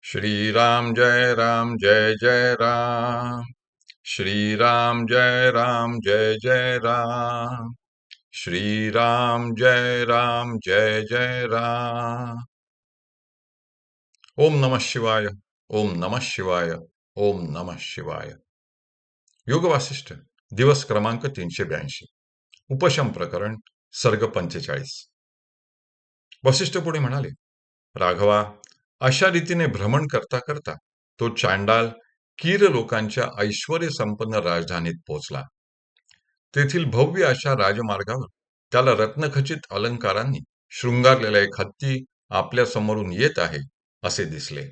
श्रीराम जय जय राम। श्रीराम जय जय राम। श्रीराम जय जय राम। ओम नमः शिवाय। ओम नमः शिवाय। ओम नमः शिवाय। योग वासिष्ठ दिवस क्रमांक 382। उपशम प्रकरण सर्ग 45। वसिष्ठ पुढे म्हणाले, राघवा, अशा रीतीने भ्रमण करता करता तो चांडाल कीर लोकांच्या ऐश्वर्य संपन्न राजधानीत पोहोचला. तेथील भव्य अशा राजमार्गावर त्याला रत्नखचित अलंकारांनी शृंगारलेला एक हत्ती आपल्या समोरून येत आहे असे दिसले.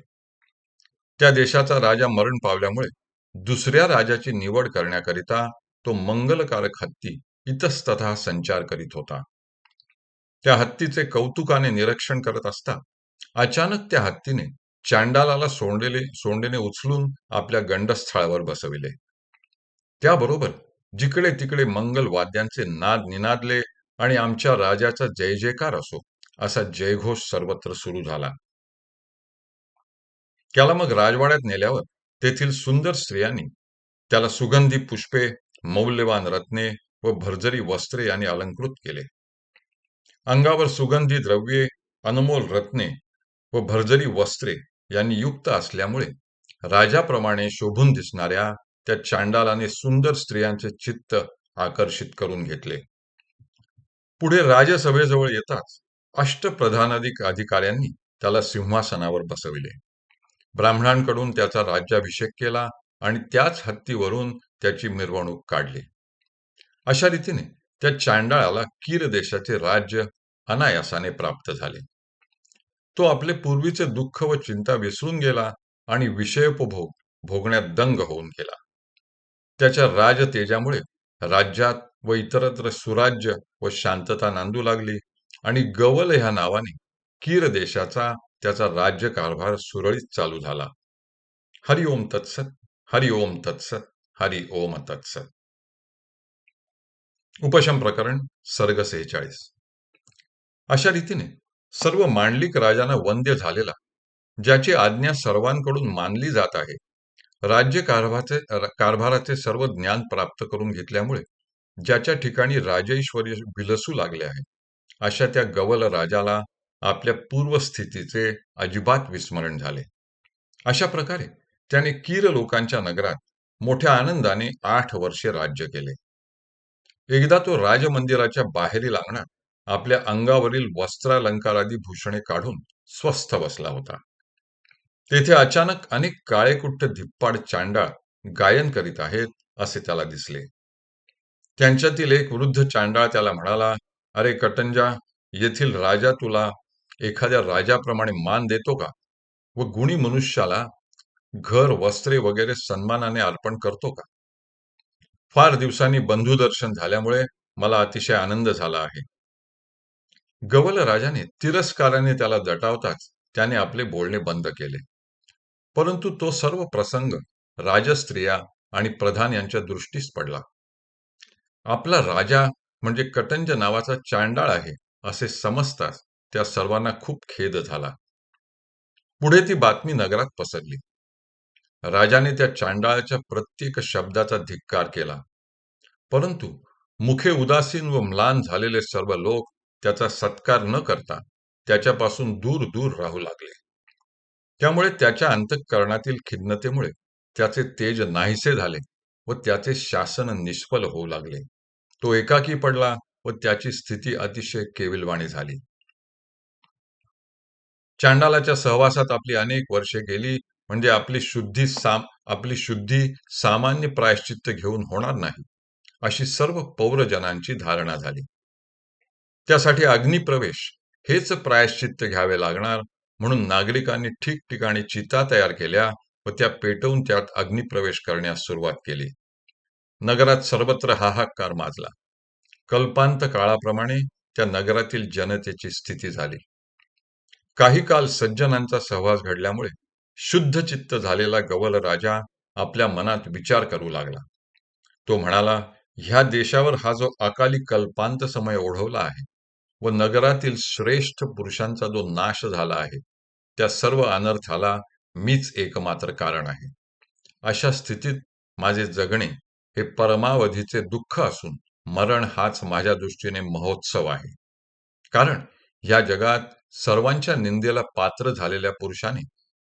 त्या देशाचा राजा मरण पावल्यामुळे दुसऱ्या राजाची निवड करण्याकरिता तो मंगलकारक हत्ती इतस्ततः संचार करीत होता. त्या हत्तीचे कौतुकाने निरीक्षण करत असता अचानक त्या हत्तीने चांडालाला सोंडेने उचलून आपल्या गंडस्थळावर बसविले. त्याबरोबर जिकडे तिकडे मंगल वाद्यांचे नाद निनादले आणि आमच्या राजाचा जय जयकार असो असा जयघोष सर्वत्र सुरू झाला. त्याला मग राजवाड्यात नेल्यावर तेथील सुंदर स्त्रियांनी त्याला सुगंधी पुष्पे, मौल्यवान रत्ने व भरजरी वस्त्रे यांनी अलंकृत केले. अंगावर सुगंधी द्रव्ये, अनमोल रत्ने व भरजरी वस्त्रे यांनी युक्त असल्यामुळे राजाप्रमाणे शोभून दिसणाऱ्या त्या चांडालाने सुंदर स्त्रियांचे चित्त आकर्षित करून घेतले. पुढे राजसभेजवळ येताच अष्टप्रधानाधिक अधिकाऱ्यांनी त्याला सिंहासनावर बसविले. ब्राह्मणांकडून त्याचा राज्याभिषेक केला आणि त्याच हत्तीवरून त्याची मिरवणूक काढली. अशा रीतीने त्या चांडाळाला कीर देशाचे राज्य अनायासाने प्राप्त झाले. तो आपले पूर्वीचे दुःख व चिंता विसरून गेला आणि विषयोपभोग भोगण्यात दंग होऊन गेला. त्याच्या राजतेजामुळे राज्यात व इतरत्र सुराज्य व शांतता नांदू लागली आणि गवल ह्या नावाने कीर देशाचा त्याचा राज्यकारभार सुरळीत चालू झाला. हरि ओम तत्सत. हरि ओम तत्सत. हरि ओम तत्सत. उपशम प्रकरण सर्ग 46. अशा रीतीने सर्व मांडलिक राजांना वंद्य झालेला, ज्याची आज्ञा सर्वांकडून मानली जात आहे, कारभाराचे सर्व ज्ञान प्राप्त करून घेतल्यामुळे ज्याच्या ठिकाणी राजैश्वर्य विलसू लागले आहे, अशा त्या गवल राजाला आपल्या पूर्वस्थितीचे अजिबात विस्मरण झाले. अशा प्रकारे त्याने कीर लोकांच्या नगरात मोठ्या आनंदाने 8 वर्षे राज्य केले. एकदा तो राजमंदिराच्या बाहेरील अंगणात आपल्या अंगावरील वस्त्रालंकारादी भूषणे काढून स्वस्थ बसला होता. तेथे अचानक अनेक काळेकुट्ट धिप्पाड चांडाळ गायन करीत आहेत असे त्याला दिसले. त्यांच्यातील एक वृद्ध चांडाळ त्याला म्हणाला, अरे कटंजा, येथील राजा तुला एखाद्या राजाप्रमाणे मान देतो का व गुणी मनुष्याला घर, वस्त्रे वगैरे सन्मानाने अर्पण करतो का? फार दिवसांनी बंधुदर्शन झाल्यामुळे मला अतिशय आनंद झाला आहे. गवल राजाने तिरस्काराने त्याला दटावताच त्याने आपले बोलणे बंद केले. परंतु तो सर्व प्रसंग राजस्त्रिया आणि प्रधान यांच्या दृष्टीस पडला. आपला राजा म्हणजे कटंज नावाचा चांडाळ आहे असे समजताच त्या सर्वांना खूप खेद झाला. पुढे ती बातमी नगरात पसरली. राजाने त्या चांडाळाच्या प्रत्येक शब्दाचा धिक्कार केला. परंतु मुखे उदासीन व म्लान झालेले सर्व लोक त्याचा सत्कार न करता त्याच्यापासून दूर दूर राहू लागले. त्यामुळे त्याच्या अंतःकरणातील खिन्नतेमुळे त्याचे तेज नाहीसे झाले व त्याचे शासन निष्फल होऊ लागले. तो एकाकी पडला व त्याची स्थिती अतिशय केविलवाणी झाली. चांडालाच्या सहवासात आपली अनेक वर्षे गेली म्हणजे आपली शुद्धी सामान्य प्रायश्चित्त घेऊन होणार नाही अशी सर्व पौरजनांची धारणा झाली. त्यासाठी अग्निप्रवेश हेच प्रायश्चित्त घ्यावे लागणार म्हणून नागरिकांनी ठिकठिकाणी चिता तयार केल्या व त्या पेटवून त्यात अग्निप्रवेश करण्यास सुरुवात केली. नगरात सर्वत्र हाहाकार माजला. कल्पांत काळाप्रमाणे त्या नगरातील जनतेची स्थिती झाली. काही काल सज्जनांचा सहवास घडल्यामुळे शुद्ध चित्त झालेला गवल राजा आपल्या मनात विचार करू लागला. तो म्हणाला, ह्या देशावर हा जो अकाली कल्पांत समय ओढवला आहे व नगरातील श्रेष्ठ पुरुषांचा जो नाश झाला आहे, त्या सर्व अनर्थाला मीच एकमात्र कारण आहे. अशा स्थितीत माझे जगणे हे परमावधीचे दुःख असून मरण हाच माझ्या दृष्टीने महोत्सव आहे. कारण या जगात सर्वांच्या निंदेला पात्र झालेल्या पुरुषाने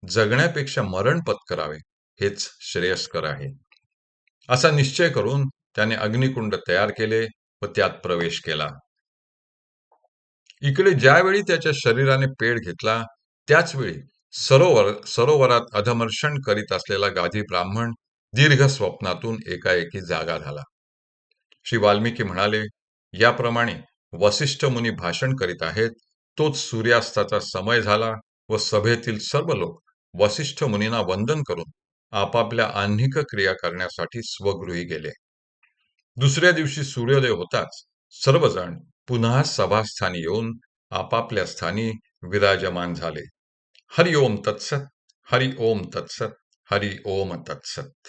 जगण्यापेक्षा मरण पत्करावे हेच श्रेयस्कर आहे. असा निश्चय करून त्याने अग्निकुंड तयार केले व त्यात प्रवेश केला. इकडे ज्यावेळी त्याच्या शरीराने पेट घेतला, त्याच वेळी सरोवरात अधमर्षण करीत असलेला गाधी ब्राह्मण दीर्घ स्वप्नातून एकाएकी जागा झाला. श्री वाल्मिकी म्हणाले, याप्रमाणे वसिष्ठ मुनी भाषण करीत आहेत, तोच सूर्यास्ताचा समय झाला व सभेतील सर्व लोक वसिष्ठ मुनींना वंदन करून आपापल्या आह्निक क्रिया करण्यासाठी स्वगृही गेले. दुसऱ्या दिवशी सूर्योदय होताच सर्वजण पुन्हा सभास्थानी येऊन आपापल्या स्थानी विराजमान झाले. हरि ओम तत्सत, हरि ओम तत्सत, हरि ओम तत्सत.